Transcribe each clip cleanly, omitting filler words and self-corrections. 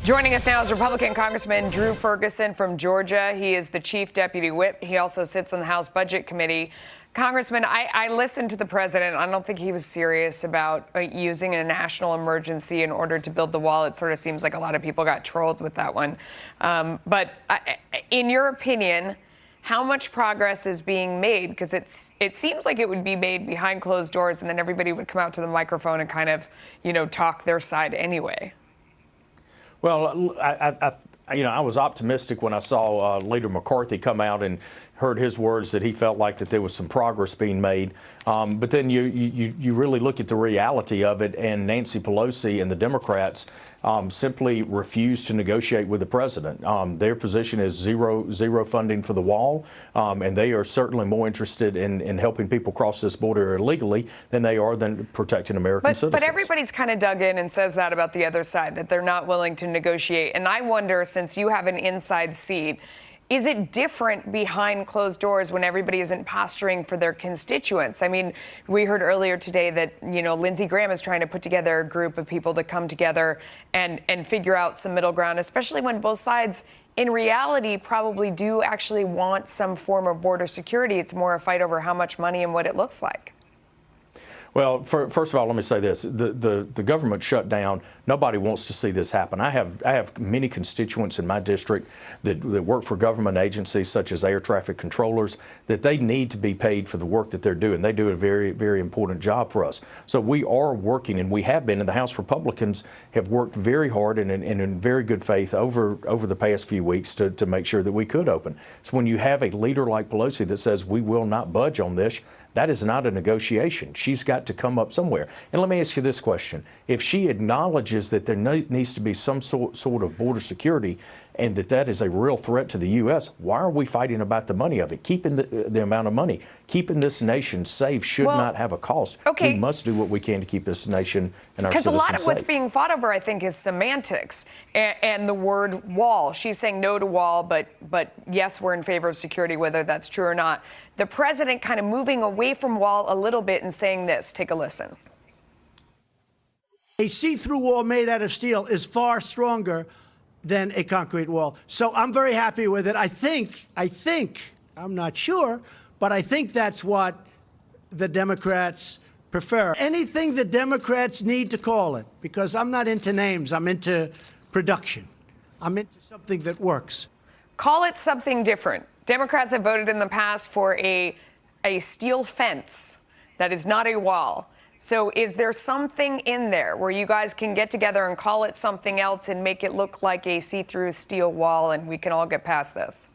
Joining us now is Republican Congressman Drew Ferguson from Georgia. He is the chief deputy whip. He also sits on the House Budget Committee. Congressman, I listened to the president. I don't think he was serious about using a national emergency in order to build the wall. It sort of seems like a lot of people got trolled with that one. But in your opinion, how much progress is being made? Because it seems like it would be made behind closed doors, and then everybody would come out to the microphone and kind of, talk their side anyway. Well, I was optimistic when I saw Leader McCarthy come out and heard his words that he felt like that there was some progress being made. But then you really look at the reality of it, and Nancy Pelosi and the Democrats simply refused to negotiate with the president. Their position is zero funding for the wall, and they are certainly more interested in helping people cross this border illegally than they are than protecting American citizens. But everybody's kind of dug in and says that about the other side, that they're not willing to negotiate. And I wonder, since you have an inside seat, is it different behind closed doors when everybody isn't posturing for their constituents? I mean, we heard earlier today that, Lindsey Graham is trying to put together a group of people to come together and figure out some middle ground, especially when both sides in reality probably do actually want some form of border security. It's more a fight over how much money and what it looks like. Well, first of all, let me say this. The government shutdown, nobody wants to see this happen. I have many constituents in my district that work for government agencies such as air traffic controllers, that they need to be paid for the work that they're doing. They do a very, very important job for us. So we are working, and we have been, and the House Republicans have worked very hard and in very good faith over the past few weeks to make sure that we could open. So when you have a leader like Pelosi that says we will not budge on this, that is not a negotiation. She's got to come up somewhere. And let me ask you this question. If she acknowledges that there needs to be some sort of border security and that is a real threat to the U.S., why are we fighting about the money of it? Keeping the amount of money, keeping this nation safe should not have a cost. Okay. We must do what we can to keep this nation and our citizens safe. Because a lot of what's being fought over, I think, is semantics and the word wall. She's saying no to wall, but yes, we're in favor of security, whether that's true or not. The president kind of moving away from wall a little bit and saying this. Take a listen. A see-through wall made out of steel is far stronger than a concrete wall. So I'm very happy with it. I think, I'm not sure, but I think that's what the Democrats prefer. Anything the Democrats need to call it, because I'm not into names, I'm into production. I'm into something that works. Call it something different. Democrats have voted in the past for a steel fence that is not a wall. So is there something in there where you guys can get together and call it something else and make it look like a see-through steel wall, and we can all get past this?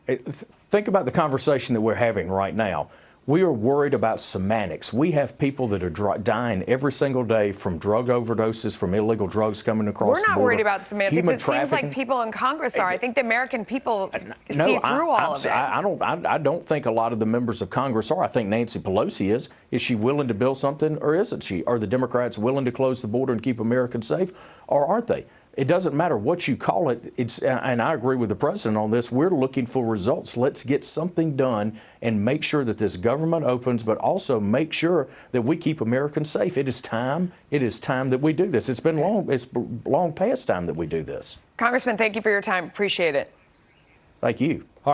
Think about the conversation that we're having right now. We are worried about semantics. We have people that are dying every single day from drug overdoses, from illegal drugs coming across the border. We're not worried about semantics. It seems like people in Congress are. I think the American people see through all of it. I don't think a lot of the members of Congress are. I think Nancy Pelosi is. Is she willing to build something, or isn't she? Are the Democrats willing to close the border and keep Americans safe, or aren't they? It doesn't matter what you call it. And I agree with the president on this. We're looking for results. Let's get something done and make sure that this government opens, but also make sure that we keep Americans safe. It is time. It is time that we do this. It's been long. It's long past time that we do this. Congressman, thank you for your time. Appreciate it. Thank you.